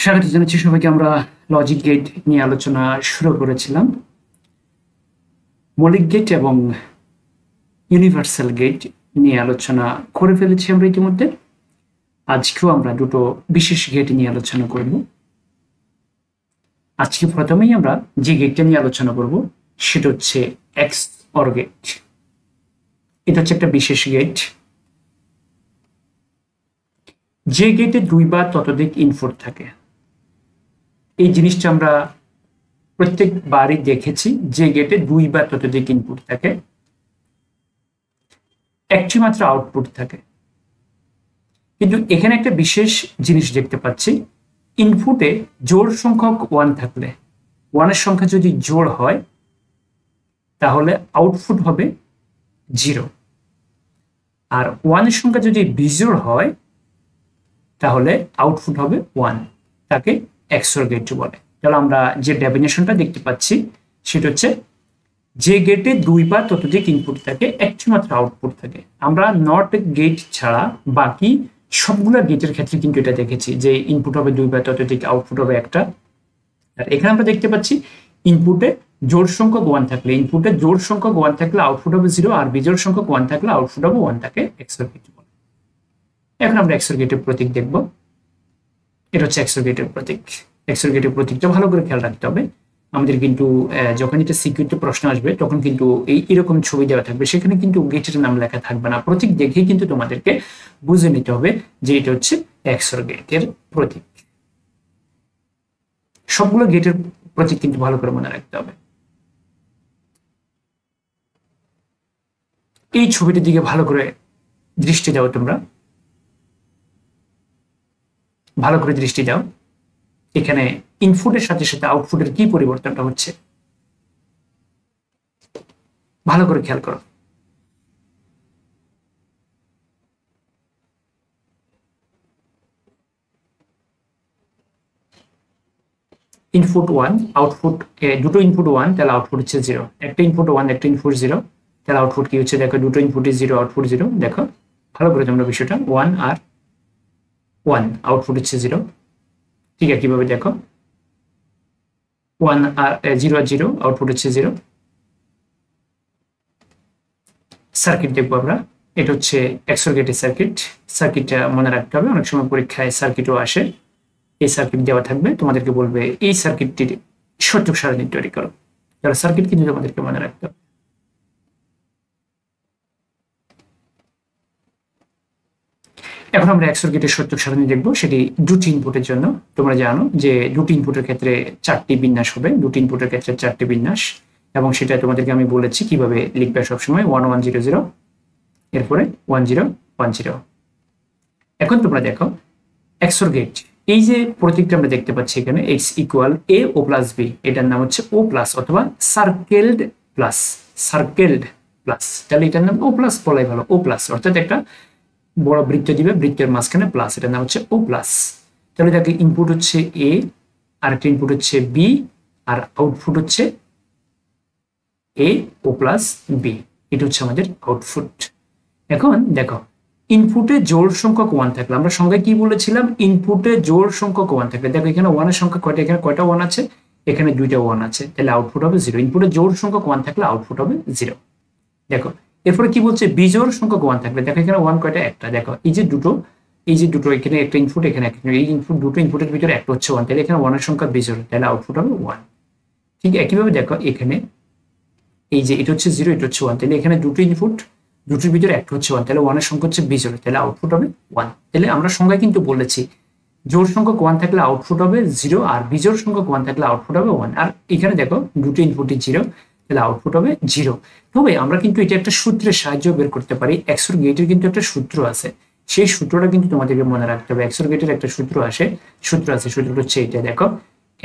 স্বাগত জানাচ্ছি সবাইকে। আমরা লজিক গেট নিয়ে আলোচনা শুরু করেছিলাম। মৌলিক গেট এবং ইউনিভার্সাল গেট নিয়ে আলোচনা করে ফেলেছি আমরা ইতিমধ্যে। আজকেও আমরা দুটো বিশেষ গেট নিয়ে আলোচনা করব। আজকে প্রথমেই আমরা যে গেটটা নিয়ে আলোচনা করব সেটা হচ্ছে এক্স অর গেট। এটা হচ্ছে একটা বিশেষ গেট। যে গেটে দুই বা ততোধিক ইনপুট থাকে, এই জিনিসটা আমরা প্রত্যেকবারই দেখেছি। যে গেটে দুই বা ততোধিক ইনপুট থাকে, একটি মাত্র আউটপুট থাকে। কিন্তু এখানে একটা বিশেষ জিনিস দেখতে পাচ্ছি, ইনপুটে জোড় সংখ্যক 1 থাকলে, 1 এর সংখ্যা যদি জোড় হয় তাহলে আউটপুট হবে 0, আর 1 এর সংখ্যা যদি বিজোড় হয় তাহলে আউটপুট হবে 1। তাকে এক্সঅর গেট বলে। তাহলে আমরা যে ডেফিনেশনটা দেখতে পাচ্ছি সেটা হচ্ছে, যে গেটে দুই বা ততোধিক ইনপুট থাকে, একটি মাত্র আউটপুট থাকে। আমরা নট গেট ছাড়া বাকি সবগুলো গেটের ক্ষেত্রে কিন্তু এটা দেখেছি যে ইনপুট হবে দুই বা ততোধিক, আউটপুট হবে একটা। আর এখানে আমরা দেখতে পাচ্ছি ইনপুটে জোড় সংখ্যক 1 থাকলে, ইনপুটে জোড় সংখ্যক 1 থাকলে আউটপুট হবে 0, আর বিজোড় সংখ্যক 1 থাকলে আউটপুট হবে 1। তাকে এক্সঅর গেট বলে। এখন আমরা এক্সঅর গেটের প্রতীক দেখব। এটা হচ্ছে এক্সঅর গেটের প্রতীক। এক্সঅর গেটের প্রতীকটা ভালো করে খেয়াল রাখতে হবে আমাদের, কিন্তু যখন এটা সিকিউরিটি প্রশ্ন আসবে তখন কিন্তু এরকম ছবি দেওয়া থাকবে, সেখানে কিন্তু গেটের নাম লেখা থাকবে না। প্রতীক দেখেই কিন্তু তোমাদেরকে বুঝে নিতে হবে যে এটা হচ্ছে এক্সঅর গেটের প্রতীক। সবগুলো গেটের প্রতীক কিন্তু ভালো করে মনে রাখতে হবে। এই ছবিটির দিকে ভালো করে দৃষ্টি দাও, তোমরা ভালো করে দৃষ্টি দাও। এখানে ইনপুটের সাথে সাথে আউটপুটের কি পরিবর্তনটা হচ্ছে ভালো করে খেয়াল করো। ইনপুট 1, আউটপুট, দুটো ইনপুট 1 তাহলে আউটপুট হচ্ছে 0। একটা ইনপুট 1, একটা ইনপুট 0, তাহলে আউটপুট কি হচ্ছে দেখো, দুটো ইনপুটই 0, আউটপুট 0। দেখো ভালো করে তোমরা বিষয়টা, 1 আর 1, আউটপুট হচ্ছে 0। ঠিক আছে, কিভাবে দেখো, 1 আর 0 আর 0, আউটপুট হচ্ছে 0। সার্কিট দেখবো আমরা। এটা হচ্ছে এক্সঅর গেটের সার্কিট। সার্কিটটা মনে রাখতে হবে, অনেক সময় পরীক্ষায় সার্কিটও আসে। এই সার্কিট দেওয়া থাকবে, তোমাদেরকে বলবে এই সার্কিটটির সূচক সারণী তৈরি করো। তাহলে সার্কিট কিন্তু তোমাদেরকে মনে রাখতে হবে। এখন আমরা এক্সঅর গেটের সূচক সারণী দেখবো, সেটি দুটি ইনপুটের জন্য। তোমরা জানো যে দুটি ইনপুটের ক্ষেত্রে 4টি বিন্যাস হবে, দুটি ইনপুটের ক্ষেত্রে 4টি বিন্যাস, এবং সেটা তোমাদেরকে আমি বলেছি কিভাবে লিখবে সবসময়, 1 1 0 0, এরপরে 1 0 1 0। এখন তোমরা দেখো এক্সঅর গেট, এই যে প্রতীকটা আমরা দেখতে পাচ্ছি এখানে, x ইকুয়াল a ও প্লাস b, এটার নাম হচ্ছে ও প্লাস অথবা সার্কেলড প্লাস, সার্কেলড প্লাস। তাহলে এটার নাম ও প্লাস বলাই ভালো, ও প্লাস অর্থাৎ একটা বড় বৃত্ত দিবে, বৃত্তের মাঝখানে প্লাস, এটার নাম হচ্ছে ও প্লাস। তাহলে দেখো ইনপুট হচ্ছে a, আর একটা ইনপুট হচ্ছে b, আর আউটপুট হচ্ছে a ও প্লাস b। এটা হচ্ছে আমাদের আউটপুট। এখন দেখো ইনপুটে জোড় সংখ্যক 1 থাকলে, আমরা সংখ্যায় কি বলেছিলাম, ইনপুটে জোড় সংখ্যক 1 থাকলে, দেখো এখানে 1 এর সংখ্যা কয়টা, এখানে কয়টা 1 আছে, এখানে দুইটা 1 আছে, তাহলে আউটপুট হবে 0। ইনপুটে জোড় সংখ্যক 1 থাকলে আউটপুট হবে 0। দেখো এরপরে কি বলছে, বিজোড় সংখ্যক 1 থাকলে, দেখো এখানে 1 কয়টা, একটা। দেখো এই যে দুটো এখানে একটা ইনপুট, এখানে একটা, এই ইনপুট দুটো ইনপুটের ভিতরে একটা হচ্ছে 1, তাহলে এখানে 1 এর সংখ্যা বিজোড়, তাহলে আউটপুট হবে 1। ঠিক একইভাবে দেখো এখানে এই যে এটা হচ্ছে 0, এটা হচ্ছে 1, তাহলে এখানে দুটো ইনপুট, দুটোর ভিতরে একটা হচ্ছে 1, তাহলে 1 এর সংখ্যা হচ্ছে বিজোড়, তাহলে আউটপুট হবে 1। তাহলে আমরা সংখ্যায় কিন্তু বলেছি জোড় সংখ্যক 1 থাকলে আউটপুট হবে 0, আর বিজোড় সংখ্যক 1 থাকলে আউটপুট হবে 1। আর এখানে দেখো দুটো ইনপুটই 0, তাহলে আউটপুট হবে 0। তবে আমরা কিন্তু এটা একটা সূত্রের সাহায্যে বের করতে পারি। এক্সঅর গেটের কিন্তু একটা সূত্র আছে, সেই সূত্রটা কিন্তু তোমাদেরকে মনে রাখতে হবে। এক্সঅর গেটের একটা সূত্র আছে, সূত্রটা হচ্ছে এটা, দেখো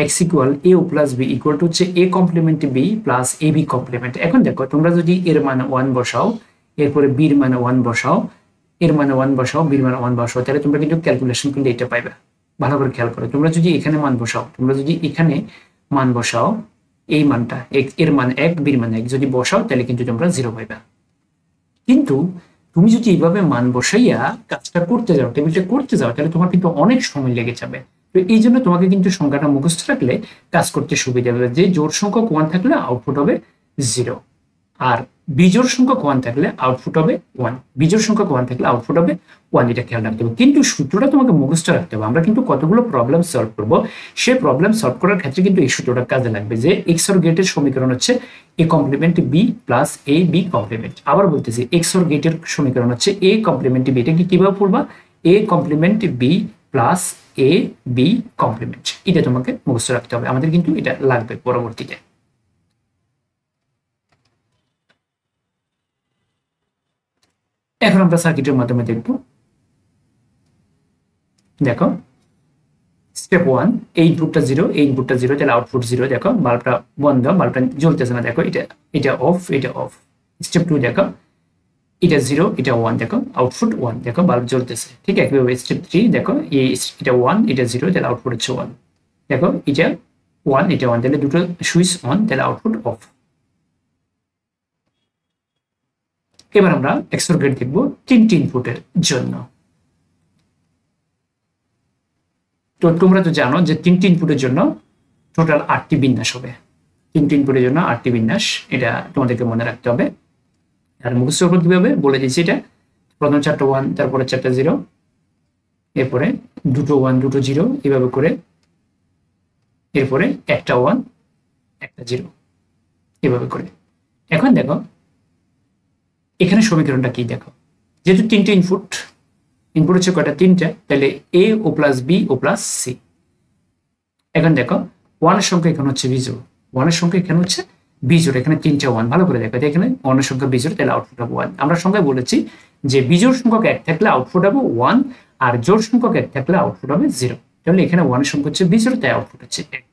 x ইকুয়াল a ও প্লাস b ইকুয়াল টু হচ্ছে a complement b plus ab complement. এখন দেখো তোমরা যদি এর মান 1 বসাও, এরপরে b এর মান 1 বসাও, এর মান 1 বসাও, b এর মান 1 বসাও, তাহলে তোমরা কিন্তু ক্যালকুলেশন করলে এটা পাইবে। ভালো করে খেয়াল করো, তোমরা যদি এখানে মান বসাও, এই মানটা এর মান 1, b এর মান 1 যদি বসাও তাহলে কিন্তু তোমরা 0 পাইবে। কিন্তু তুমি যদি এইভাবে মান বসাইয়া কাজটা করতে যাও, টেবিলটা করতে যাও, তাহলে তোমার কিন্তু অনেক সময় লেগে যাবে। তো এই জন্য তোমাকে কিন্তু সংখ্যাটা মুখস্থ রাখলে কাজ করতে সুবিধা হবে। যে জোড় সংখ্যক 1 থাকলে আউটপুট হবে 0, আর বিজোড় সংখ্যক 1 থাকলে আউটপুট হবে 1। বিজোড় সংখ্যক 1 থাকলে আউটপুট হবে 1, এটা খেয়াল রাখতে হবে। কিন্তু সূত্রটা তোমাকে মুখস্থ রাখতে হবে। আমরা কিন্তু কতগুলো প্রবলেম সলভ করব, সেই প্রবলেম সলভ করার ক্ষেত্রে কিন্তু এই সূত্রটা কাজে লাগবে, যে XOR গেটের সমীকরণ হচ্ছে A complement B plus A B complement. আবার বলতেছি XOR গেটের সমীকরণ হচ্ছে A কমপ্লিমেন্ট B। এটা কি কিভাবে পড়বা? A complement B plus A B complement. এটা তোমাকে মুখস্থ রাখতে হবে, আমাদের কিন্তু এটা লাগবে পরবর্তীতে। এখন আমরা সার্কিটের মাধ্যমে দেখব। দেখো স্টেপ 1, এই ইনপুটটা 0, এই ইনপুটটা 0, তাহলে আউটপুট 0। দেখো বাল্বটা বন্ধ, বাল্বটা জ্বলতেছে না। দেখো এটা অফ, এটা অফ। স্টেপ 2 দেখো এটা 0, এটা 1, দেখো আউটপুট 1। দেখো বাল্ব জ্বলতেছে। ঠিক একইভাবে স্টেপ 3 দেখো এটা 1, এটা 0, তাহলে আউটপুট হচ্ছে 1। দেখো এটা 1, এটা 1, তাহলে দুটো সুইচ অন, তাহলে আউটপুট অফ। এবার আমরা XOR গেট দেখব 3টি ইনপুটের জন্য। তো তোমরা তো জানো যে 3টি ইনপুটের জন্য টোটাল 8টি বিন্যাস হবে। 3টি ইনপুটের জন্য 8টি বিন্যাস, এটা তোমাদেরকে মনে রাখতে হবে। আর মুখস্থ করব কিভাবে বলে দিচ্ছি। এটা প্রথম 4টা 1, তারপরে 4টা 0, এরপরে দুটো 1 দুটো 0, এভাবে করে, এরপরে একটা 1 একটা 0, এভাবে করে। এখন দেখো এখানে সমীকরণটা কি, দেখো যেহেতু 3টে ইনপুট হচ্ছে কয়টা? 3টা, তাহলে A ও প্লাস B ও প্লাস C। এখন দেখো 1 এর সংখ্যা এখানে হচ্ছে বিজোড়, 1 এর সংখ্যা এখানে হচ্ছে বিজোড়, এখানে 3টা 1, ভালো করে দেখো এখানে 1 এর সংখ্যা বিজোড়, তাহলে আউটপুট হবে 1। আমরা সংখ্যায় বলেছি যে বিজোড় সংখ্যক 1 থাকলে আউটপুট হবে 1, আর জোড় সংখ্যক 1 থাকলে আউটপুট হবে 0। তাহলে এখানে 1 এর সংখ্যা হচ্ছে বিজোড়, তাই আউটপুট হচ্ছে 1।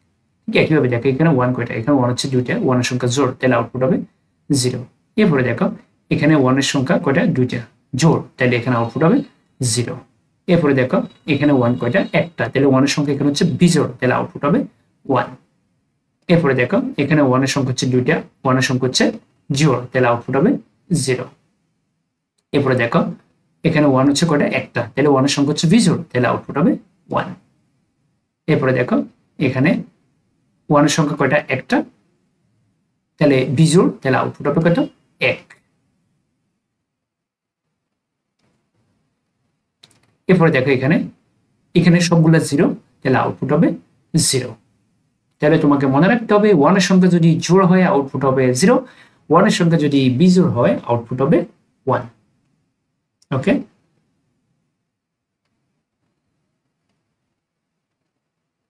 ঠিক একইভাবে দেখো এখানে 1 কয়টা? এখানে 1 হচ্ছে 2টা, 1 এর সংখ্যা জোড়, তাহলে আউটপুট হবে 0। এরপরে দেখো এখানে 1 এর সংখ্যা কয়টা? 2টা, জোড়, তাহলে এখানে আউটপুট হবে 0। এরপরে দেখো এখানে 1 কয়টা? একটা, তাহলে 1 এর সংখ্যা এখানে হচ্ছে বিজোড়, তাহলে আউটপুট হবে 1। এরপরে দেখো এখানে 1 এর সংখ্যা হচ্ছে 2টা, 1 এর সংখ্যা হচ্ছে জোড়, তাহলে আউটপুট হবে 0। এরপরে দেখো এখানে 1 হচ্ছে কয়টা? একটা, তাহলে 1 এর সংখ্যা হচ্ছে বিজোড়, তাহলে আউটপুট হবে 1। এরপরে দেখো এখানে 1 এর সংখ্যা কয়টা? একটা, তাহলে বিজোড়, তাহলে আউটপুট হবে কত? 1। এরপরে দেখো এখানে সবগুলা 0, তাহলে আউটপুট হবে 0। তাহলে তোমাকে মনে রাখতে হবে 1 এর সংখ্যা যদি জোড় হয় আউটপুট হবে 0, 1 এর সংখ্যা যদি বিজোড় হয় আউটপুট হবে 1। ওকে,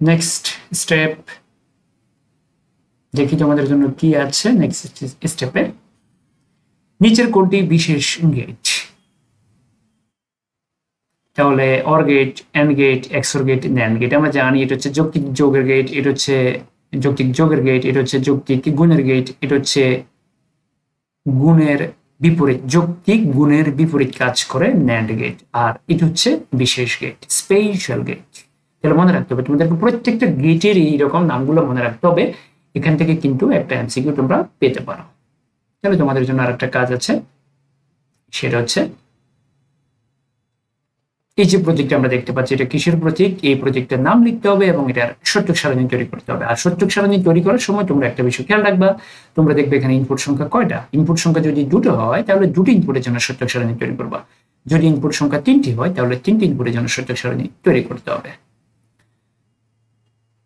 নেক্সট স্টেপ দেখি তোমাদের জন্য কি আছে। নেক্সট স্টেপে নিচের কোনটি বিশেষ গেট? তাহলে or gate, and gate, XOR gate, NAND gate. আমরা জানি এটা হচ্ছে যৌক্তিক যোগের গেট, এটা হচ্ছে যৌক্তিক যোগের গেট, এটা হচ্ছে যৌক্তিক গুণের গেট, এটা হচ্ছে গুণের বিপরীত, যৌক্তিক গুণের বিপরীত কাজ করে NAND গেট, আর এটা হচ্ছে বিশেষ গেট, স্পেশাল গেট। তাহলে মনে রাখতে হবে তোমাদেরকে প্রত্যেকটা গেটের এইরকম নামগুলো মনে রাখতে হবে। এখান থেকে কিন্তু একটা MCQ তোমরা পেতে পারো। তাহলে তোমাদের জন্য আরেকটা কাজ আছে, সেটা হচ্ছে এই যে প্রতীকটা আমরা দেখতে পাচ্ছি, এটা কিসের প্রতীক? এই প্রতীকটার নাম লিখতে হবে এবং এটার সত্যক সারণী তৈরি করতে হবে। আর সত্যক সারণী তৈরি করার সময় তোমরা একটা বিষয় খেয়াল রাখবা, তোমরা দেখবে এখানে ইনপুট সংখ্যা কয়টা। ইনপুট সংখ্যা যদি 2টো হয় তাহলে 2টি ইনপুটের জন্য সত্যক সারণী তৈরি করবা। যদি ইনপুট সংখ্যা 3টি হয় তাহলে 3টি ইনপুটের জন্য সত্যক সারণী তৈরি করতে হবে।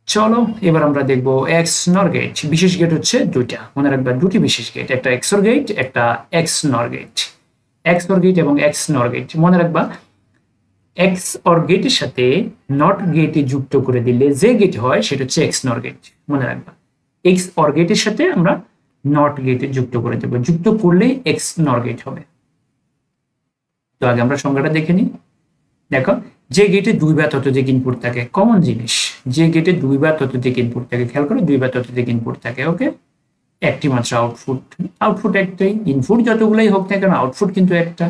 চলো এবার আমরা দেখবো XNOR গেট। বিশেষ গেট হচ্ছে 2টা, মনে রাখবা 2টি বিশেষ গেট, একটা XOR গেট, একটা XNOR গেট। XOR গেট এবং XNOR গেট মনে রাখবা, XOR গেটের সাথে নট গেটে যুক্ত করে দিলে যে গেট হয় সেটা হচ্ছে XNOR গেট। মনে রাখবা XOR গেটের সাথে আমরা নট গেটে যুক্ত করে দেব, যুক্ত করলেই XNOR গেট হবে। তো আগে আমরা সংজ্ঞাটা দেখে নিই। দেখো যে গেটে 2 বা ততোধিক ইনপুট থাকে, কমন জিনিস, যে গেটে 2 বা ততোধিক ইনপুট থাকে, খেয়াল করো 2 বা ততোধিক ইনপুট থাকে। ওকে, একটি মাত্র আউটপুট, আউটপুট একটাই। ইনপুট যতগুলাই হোক না কেন আউটপুট কিন্তু একটা।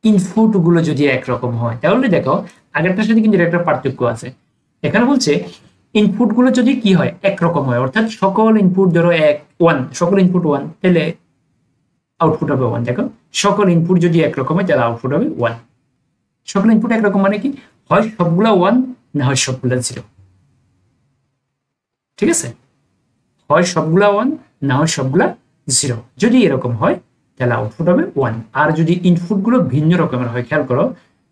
ইনপুট গুলো যদি একরকম হয় তাহলে দেখো আগেরটার সাথে কিন্তু একটা পার্থক্য আছে। এখানে বলছে ইনপুট গুলো যদি কি হয়? একরকম হয়, অর্থাৎ সকল ইনপুট ধরো 1, সকল ইনপুট 1, তাহলে আউটপুট হবে 1। দেখো সকল ইনপুট যদি একরকম হয় তাহলে আউটপুট হবে 1। সকল ইনপুট একরকম মানে কি? হয় সবগুলা 1 না হয় সবগুলা 0। ঠিক আছে, হয় সবগুলা 1 না হয় সবগুলা 0। যদি এরকম হয় তাহলে আউটপুট হবে 1। আর যদি ইনপুট গুলো ভিন্ন রকমের হয়, খেয়াল করো,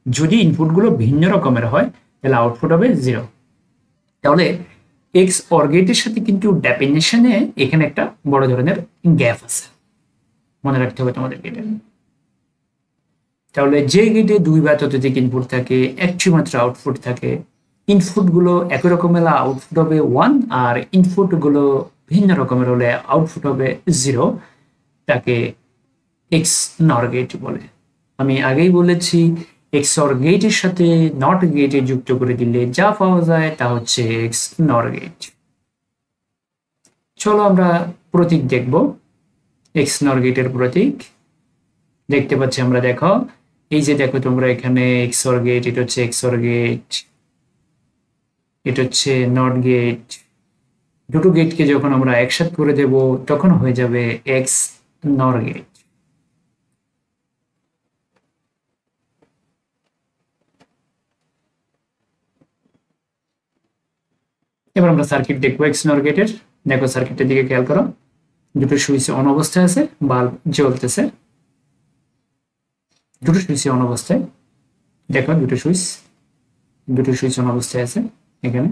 যদি ইনপুট গুলো ভিন্ন রকমের হয় তাহলে আউটপুট হবে 0। তাহলে এক্স অর গেটের সাথে কিন্তু ডেফিনেশনে এখানে একটা বড় ধরনের গ্যাপ আছে, মনে রাখতে হবে তোমাদেরকে এটা। তাহলে যে গেটে 2 বা ততোধিক ইনপুট থাকে, একটি মাত্র আউটপুট থাকে, ইনপুট গুলো একই রকমের হলে আউটপুট হবে 1, আর ইনপুট গুলো ভিন্ন রকমের হলে আউটপুট হবে 0, তাকে এক্স নর গেট বলে। আমি আগেই বলেছি এক্স অর গেটের সাথে নট গেটে যুক্ত করে দিলে যা পাওয়া যায় তা হচ্ছে এক্স নর গেট। চলো আমরা প্রতীক দেখব। এক্স নর গেটের প্রতীক দেখতে পাচ্ছি আমরা, দেখো এই যে দেখো তোমরা এখানে এক্স অর গেট, এটা হচ্ছে এক্স অর গেট, এটা হচ্ছে নট গেট। দুটো গেটকে যখন আমরা একসাথে করে দেব তখন হয়ে যাবে এক্স নর গেট। এবার আমরা সার্কিট দেখবো এক্স নর গেটের। দেখো সার্কিটের দিকে খেয়াল করো, দুটো সুইচ অন অবস্থায় আছে, বাল্ব জ্বলতেছে। দুটো সুইচ অন অবস্থায়, দেখো দুটো সুইচ অন অবস্থায় আছে এখানে।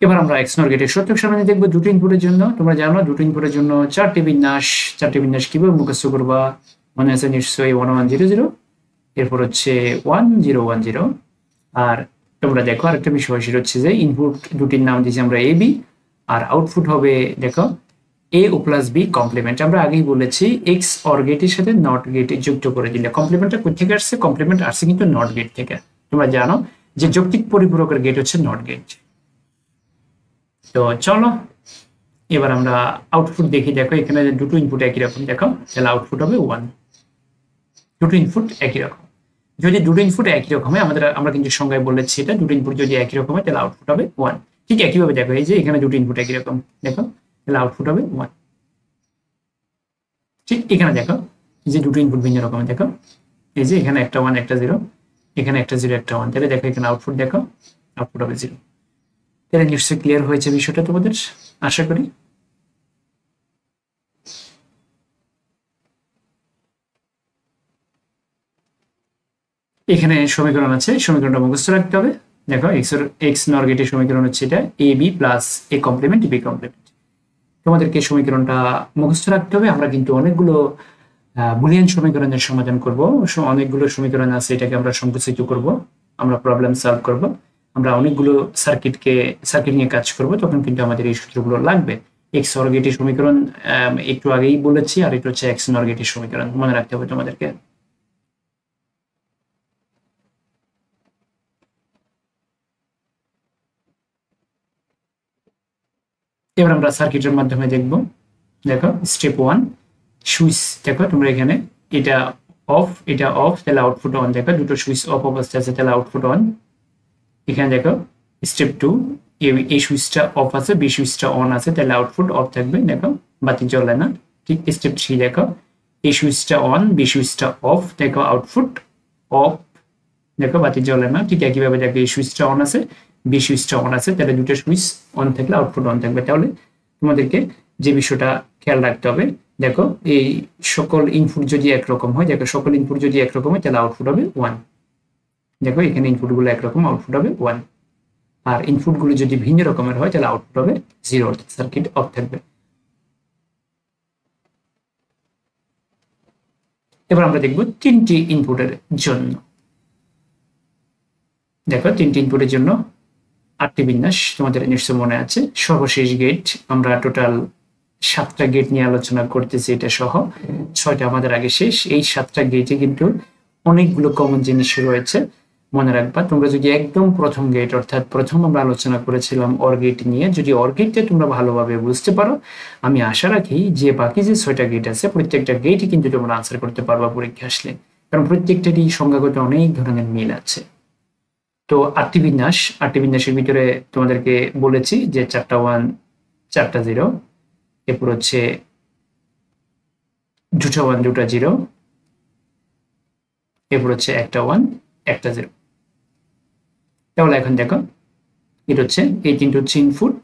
এবার আমরা এক্স নর গেটের সত্যক সারণী দেখবো দুটো ইনপুটের জন্য। তোমরা জানো দুটো ইনপুটের জন্য চারটি বিন্যাস কিভাবে মুখস্থ করবা, মনে আছে নিশ্চয়ই 1 1 0 0, এরপর হচ্ছে 1 0 1 0। আর তোমরা দেখো আরেকটা বিষয়, সেটা হচ্ছে যে ইনপুট দুটির নাম দিয়েছি আমরা এ বি, আর আউটপুট হবে দেখো এ ও প্লাস বি কমপ্লিমেন্ট। আমরা আগেই বলেছি এক্স অর গেটের সাথে নট গেট যুক্ত করে দিলে কমপ্লিমেন্টটা কোথা থেকে আসছে, কমপ্লিমেন্ট আসছে কিন্তু নট গেট থেকে। তোমরা জানো যে যৌক্তিক পরিপূরকের গেট হচ্ছে নট গেট। তো চলো এবার আমরা আউটপুট দেখি। দেখো এখানে দুটো ইনপুট একই রকম, দেখো তাহলে আউটপুট হবে 1। দুটো ইনপুট একই রকম। যদি দুটো ইনপুট একই রকম হয়, আমরা কিন্তু সংজ্ঞায় বলেছি এটা, দুটো ইনপুট যদি একই রকম হয় তাহলে আউটপুট হবে 1। ঠিক একইভাবে দেখো এই যে এখানে দুটো ইনপুট একই রকম, দেখো তাহলে আউটপুট হবে 1। ঠিক এখানে দেখো এই যে দুটো ইনপুট ভিন্ন রকম, দেখো এই যে এখানে একটা 1 একটা 0, এখানে একটা 0 একটা 1, তাহলে দেখো এখানে আউটপুট, দেখো আউটপুট হবে 0। তাহলে নিশ্চয়ই ক্লিয়ার হয়েছে বিষয়টা তোমাদের, আশা করি। এখানে সমীকরণ আছে, সমীকরণটা মুখস্থ রাখতে হবে। দেখো এক্স নর গেটের সমীকরণ হচ্ছে এটা A B plus A complement B complement. তোমাদেরকে সমীকরণটা মুখস্থ রাখতে হবে। আমরা কিন্তু অনেকগুলো বুলিয়ান সমীকরণের সমাধান করব, অনেকগুলো সমীকরণ আছে, এটাকে আমরা সংকুচিত করব, আমরা প্রবলেম সলভ করব, আমরা অনেকগুলো সার্কিট নিয়ে কাজ করব, তখন কিন্তু আমাদের এই সূত্রগুলো লাগবে। এক্স অর গেটের সমীকরণ একটু আগেই বলেছি, আর এটা হচ্ছে এক্স নর গেটের সমীকরণ, মনে রাখতে হবে তোমাদেরকে। এবার আমরা সার্কিটের মাধ্যমে দেখব। দেখো স্টেপ 1 সুইচ, দেখো তোমরা এখানে এটা অফ, তাহলে আউটপুট অন। দেখো দুটো সুইচ অফ অবস্থায় আছে, তাহলে আউটপুট অন। এখানে দেখো স্টেপ 2 এই সুইচটা অফ আছে, বি সুইচটা অন আছে, তাহলে আউটপুট অফ থাকবে, দেখো বাতি জ্বলে না। ঠিক স্টেপ 3 দেখো এই সুইচটা অন, বি সুইচটা অফ, দেখো আউটপুট অফ, দেখো বাতি জ্বলে না। ঠিক একইভাবে দেখো এই সুইচটা অন আছে, বি সুইচটা অন আছে, তাহলে দুটো সুইচ অন থাকলে আউটপুট অন থাকবে। তাহলে তোমাদেরকে যে বিষয়টা খেয়াল রাখতে হবে, দেখো এই সকল ইনপুট যদি একরকম হয়, দেখো সকল ইনপুট যদি একরকম হয় তাহলে আউটপুট হবে 1। দেখো এখানে ইনপুট গুলো একরকম, আউটপুট হবে 1। আর ইনপুট গুলো যদি ভিন্ন রকমের হয় তাহলে আউটপুট হবে 0, অর্থাৎ সার্কিট অফ থাকবে। এবার আমরা দেখব তিনটি ইনপুটের জন্য। দেখো তিনটি ইনপুটের জন্য 8টি বিন্যাস তোমাদের নিশ্চয় মনে আছে। সর্বশেষ গেট, আমরা টোটাল 7টা গেট নিয়ে আলোচনা করতেছি, এটা সহ 6টা আমাদের আগে শেষ। এই 7টা গেটে কিন্তু অনেকগুলো কমন জিনিস রয়েছে, মনে রাখবা। তোমরা যদি একদম প্রথম গেট, অর্থাৎ প্রথম আমরা আলোচনা করেছিলাম অর গেট নিয়ে, যদি অর গেটটা তোমরা ভালোভাবে বুঝতে পারো, আমি আশা রাখি যে বাকি যে 6টা গেট আছে প্রত্যেকটা গেটই কিন্তু তোমরা আনসার করতে পারবা পরীক্ষা আসলে, কারণ প্রত্যেকটারই সংখ্যাগত অনেক ধরনের মিল আছে। তো 8টি বিন্যাসের ভিতরে তোমাদেরকে বলেছি যে 4টা 1 4টা 0, এরপর হচ্ছে 2টা 1 2টা 0, এরপর হচ্ছে একটা 1 একটা 0। তাহলে এখন দেখো এটা হচ্ছে এই তিনটা হচ্ছে ইনপুট,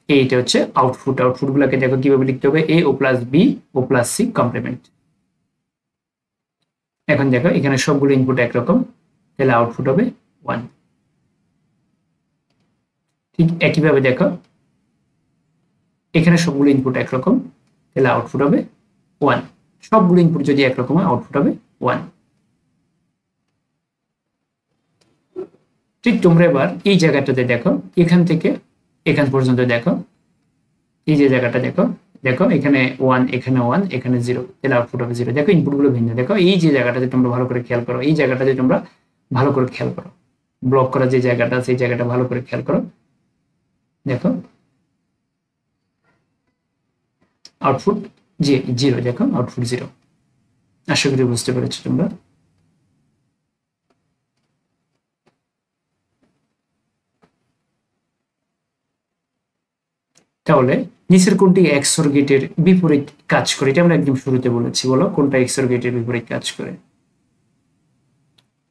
এইটা হচ্ছে আউটপুট। আউটপুট গুলাকে দেখো কিভাবে লিখতে হবে, a ও প্লাস b ও প্লাস c কমপ্লিমেন্ট। এখন দেখো এখানে সবগুলো ইনপুট একরকম, তাহলে আউটপুট হবে 1। ঠিক একইভাবে দেখো এখানে সবগুলো ইনপুট একরকম, তাহলে আউটপুট হবে 1। সবগুলো ইনপুট যদি একরকম হয় আউটপুট হবে 1। ঠিক তোমরা এবার এই জায়গাটাতে দেখো, এখান থেকে এখান পর্যন্ত দেখো, এই যে জায়গাটা দেখো, দেখো এখানে 1 এখানে 1 এখানে 0, তাহলে আউটপুট হবে 0। দেখো ইনপুট গুলো ভিন্ন। দেখো এই যে জায়গাটাতে তোমরা ভালো করে খেয়াল করো, এই জায়গাটাতে তোমরা ভালো করে খেয়াল করো, ব্লক করা যে জায়গাটা সেই জায়গাটা ভালো করে খেয়াল করো। দেখো আউটপুট যে 0, দেখো আউটপুট 0। আশা করি বুঝতে পেরেছো তোমরা। তাহলে নিচের কোনটি XOR গেটের বিপরীত কাজ করে, এটা আমরা একদম শুরুতে বলেছি, বলো কোনটা XOR গেটের বিপরীত কাজ করে।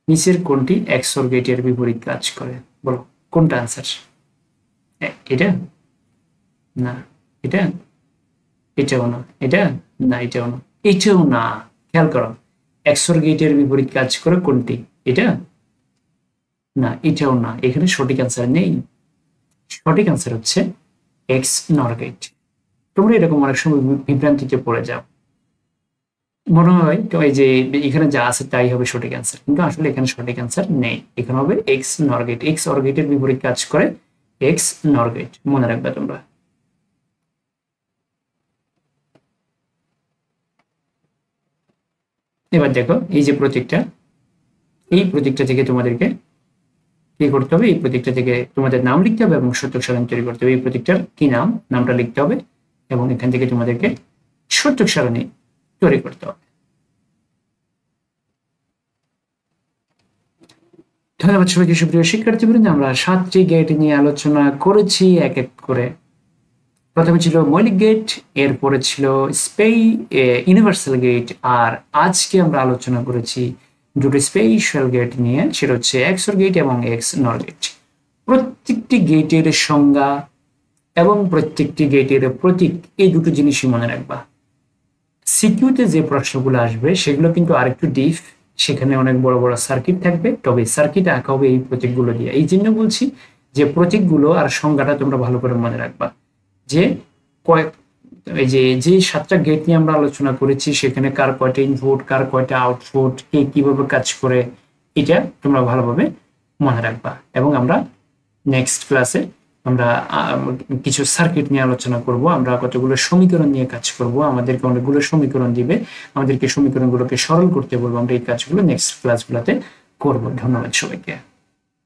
নিচের কোনটি XOR গেটের বিপরীত কাজ করে, বলো কোনটা আনসার? এটা না, এটা এটাও না, এটা না, এটাও না, এটাও না। খেয়াল করো XOR গেটের বিপরীত কাজ করে কোনটি, এটা না, এটাও না। এখানে সঠিক আনসার নেই। সঠিক আনসার হচ্ছে XNOR গেট। তোমরা এরকম অনেক সময় বিভ্রান্তিতে পড়ে যাও, মনে হয় তো এই যে এখানে যা আছে তাই হবে সঠিক অ্যান্সার, কিন্তু আসলে এখানে সঠিক অ্যান্সার নেই। এখানে হবে XNOR গেট। XOR গেটের বিপরীত কাজ করে XNOR গেট, মনে রাখবে তোমরা। এবার দেখো এই যে প্রতীকটা, এই প্রতীকটা থেকে তোমাদেরকে কি করতে হবে, এই প্রতীকটা থেকে তোমাদের নাম লিখতে হবে এবং সত্যক সারণী তৈরি করতে হবে। এই প্রতীকটার কি নাম, নামটা লিখতে হবে এবং এখান থেকে তোমাদেরকে সত্যক সারণী তৈরি করতে হবে। ধন্যবাদ সবাইকে। সুপ্রিয় শিক্ষার্থীবৃন্দ, আমরা 7টি গেট নিয়ে আলোচনা করেছি এক এক করে। প্রথমে ছিল মৌলিক গেট, এরপরে ছিল ইউনিভার্সাল গেট, আর আজকে আমরা আলোচনা করেছি দুটো স্পেশাল গেট নিয়ে, সেটা হচ্ছে XOR গেট এবং XNOR গেট। প্রত্যেকটি গেটের সংজ্ঞা এবং প্রত্যেকটি গেটের প্রতীক, এই দুটো জিনিসই মনে রাখবা। সিকিউতে যে প্রশ্নগুলো আসবে সেগুলো কিন্তু আরেকটু ডিপ, সেখানে অনেক বড় বড় সার্কিট থাকবে, তবে সার্কিট আঁকা হবে এই প্রতীকগুলো দিয়ে। এই জন্য বলছি যে প্রতীকগুলো আর সংজ্ঞাটা তোমরা ভালো করে মনে রাখবা। যে এই যে 7টা গেট নিয়ে আমরা আলোচনা করেছি, সেখানে কার কয়টা ইনপুট, কার কয়টা আউটপুট, কে কিভাবে কাজ করে, এটা তোমরা ভালোভাবে মনে রাখবা। এবং আমরা নেক্সট ক্লাসে আমরা কিছু সার্কিট নিয়ে আলোচনা করব, আমরা কতগুলো সমীকরণ নিয়ে কাজ করব, আমাদেরকে অনেকগুলো সমীকরণ দিবে, আমাদেরকে সমীকরণগুলোকে সরল করতে বলবো। আমরা এই কাজগুলো নেক্সট ক্লাসগুলোতে করব। ধন্যবাদ সবাইকে।